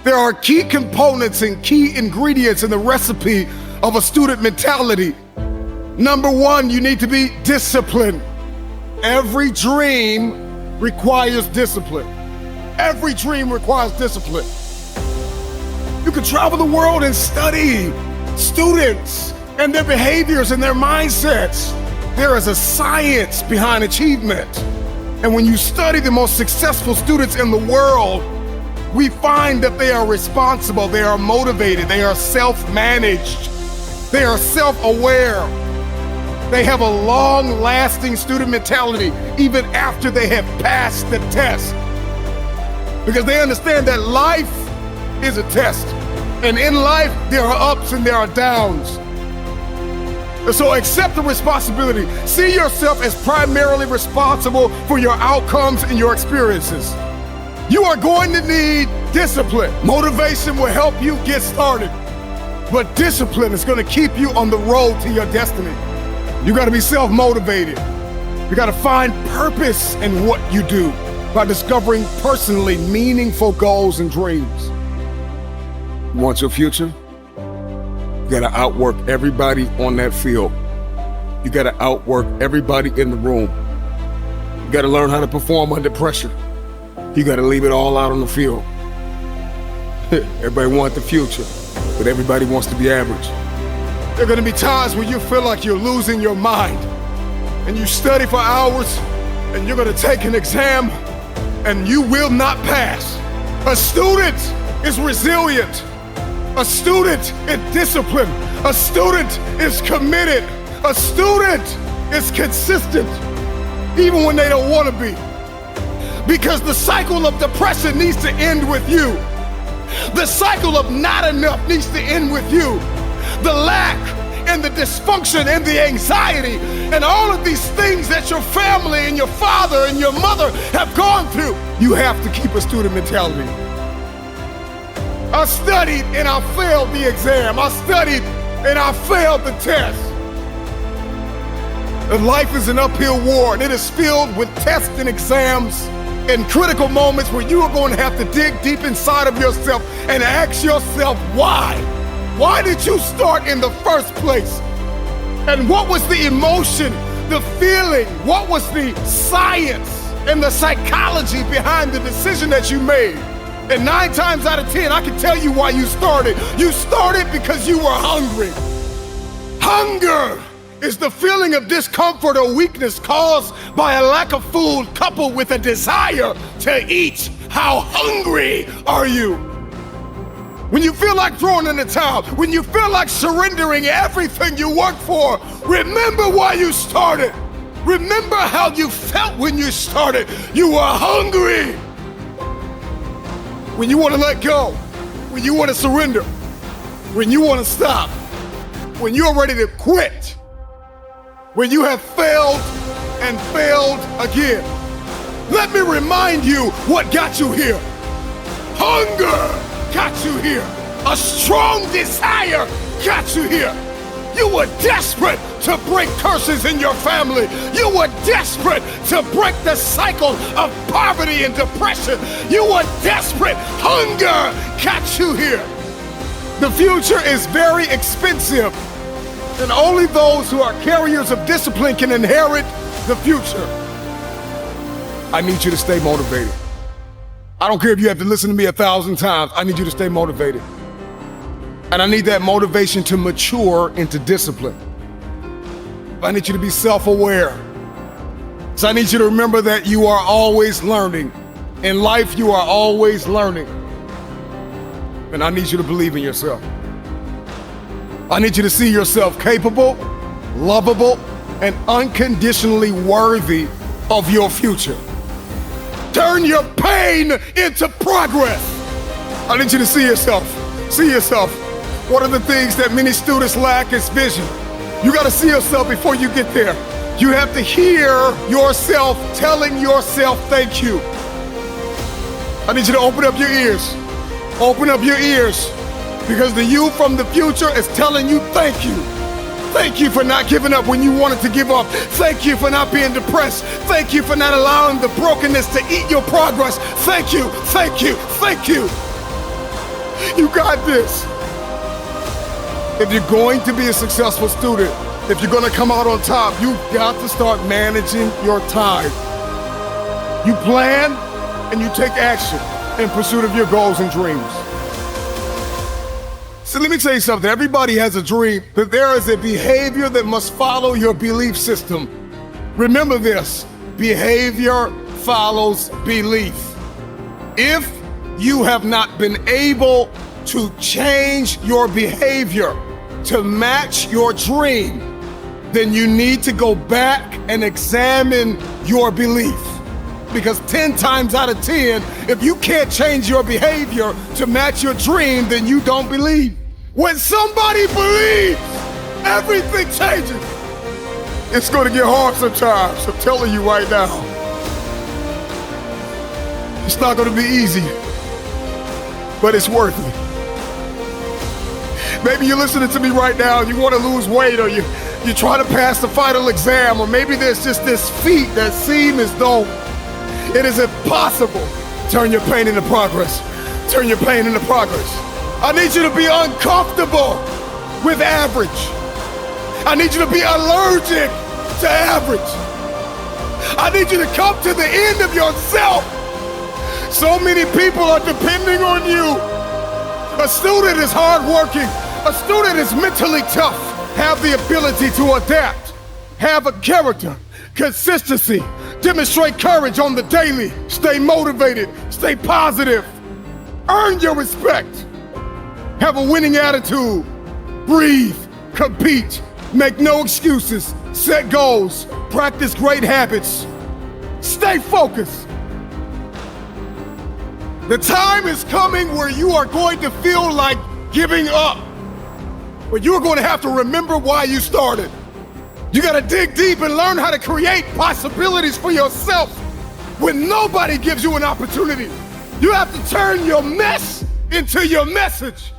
There are key components and key ingredients in the recipe of a student mentality. Number one, you need to be disciplined. Every dream requires discipline. Every dream requires discipline. You can travel the world and study students and their behaviors and their mindsets. There is a science behind achievement. And when you study the most successful students in the world, we find that they are responsible, they are motivated, they are self-managed, they are self-aware. They have a long-lasting student mentality even after they have passed the test. Because they understand that life is a test. And in life, there are ups and there are downs. And so accept the responsibility. See yourself as primarily responsible for your outcomes and your experiences. You are going to need discipline. Motivation will help you get started. But discipline is going to keep you on the road to your destiny. You got to be self-motivated. You got to find purpose in what you do by discovering personally meaningful goals and dreams. You want your future? You got to outwork everybody on that field. You got to outwork everybody in the room. You got to learn how to perform under pressure. You got to leave it all out on the field. Everybody wants the future, but everybody wants to be average. There are going to be times when you feel like you're losing your mind and you study for hours and you're going to take an exam and you will not pass. A student is resilient. A student is disciplined. A student is committed. A student is consistent, even when they don't want to be. Because the cycle of depression needs to end with you. The cycle of not enough needs to end with you. The lack and the dysfunction and the anxiety and all of these things that your family and your father and your mother have gone through. You have to keep a student mentality. I studied and I failed the exam. I studied and I failed the test. And life is an uphill war, and it is filled with tests and exams and critical moments where you are going to have to dig deep inside of yourself and ask yourself why. Why did you start in the first place? And what was the emotion, the feeling? What was the science and the psychology behind the decision that you made? And 9 times out of 10, I can tell you why you started. You started because you were hungry. Hunger is the feeling of discomfort or weakness caused by a lack of food coupled with a desire to eat. How hungry are you? When you feel like throwing in the towel, when you feel like surrendering everything you worked for, remember why you started. Remember how you felt when you started. You were hungry. When you want to let go, when you want to surrender, when you want to stop, when you're ready to quit, when you have failed and failed again. Let me remind you what got you here. Hunger got you here. A strong desire got you here. You were desperate to break curses in your family. You were desperate to break the cycle of poverty and depression. You were desperate. Hunger got you here. The future is very expensive, and only those who are carriers of discipline can inherit the future. I need you to stay motivated. I don't care if you have to listen to me 1,000 times. I need you to stay motivated. And I need that motivation to mature into discipline. I need you to be self-aware. So I need you to remember that you are always learning. In life, you are always learning. And I need you to believe in yourself. I need you to see yourself capable, lovable, and unconditionally worthy of your future. Turn your pain into progress. I need you to see yourself. See yourself. One of the things that many students lack is vision. You got to see yourself before you get there. You have to hear yourself telling yourself thank you. I need you to open up your ears. Open up your ears, because the you from the future is telling you thank you. Thank you for not giving up when you wanted to give up. Thank you for not being depressed. Thank you for not allowing the brokenness to eat your progress. Thank you, thank you, thank you. You got this. If you're going to be a successful student, if you're going to come out on top, you've got to start managing your time. You plan and you take action in pursuit of your goals and dreams. So let me tell you something. Everybody has a dream, but there is a behavior that must follow your belief system. Remember this, behavior follows belief. If you have not been able to change your behavior to match your dream, then you need to go back and examine your belief. Because 10 times out of 10, if you can't change your behavior to match your dream, then you don't believe. When somebody believes, everything changes. It's going to get hard sometimes, I'm telling you right now. It's not going to be easy, but it's worth it. Maybe you're listening to me right now and you want to lose weight, or you try to pass the final exam, or maybe there's just this feat that seems as though it is impossible. Turn your pain into progress. Turn your pain into progress. I need you to be uncomfortable with average. I need you to be allergic to average. I need you to come to the end of yourself. So many people are depending on you. A student is hardworking. A student is mentally tough. Have the ability to adapt. Have a character, consistency. Demonstrate courage on the daily. Stay motivated. Stay positive. Earn your respect. Have a winning attitude. Breathe. Compete. Make no excuses. Set goals. Practice great habits. Stay focused. The time is coming where you are going to feel like giving up. But you're going to have to remember why you started. You got to dig deep and learn how to create possibilities for yourself when nobody gives you an opportunity. You have to turn your mess into your message.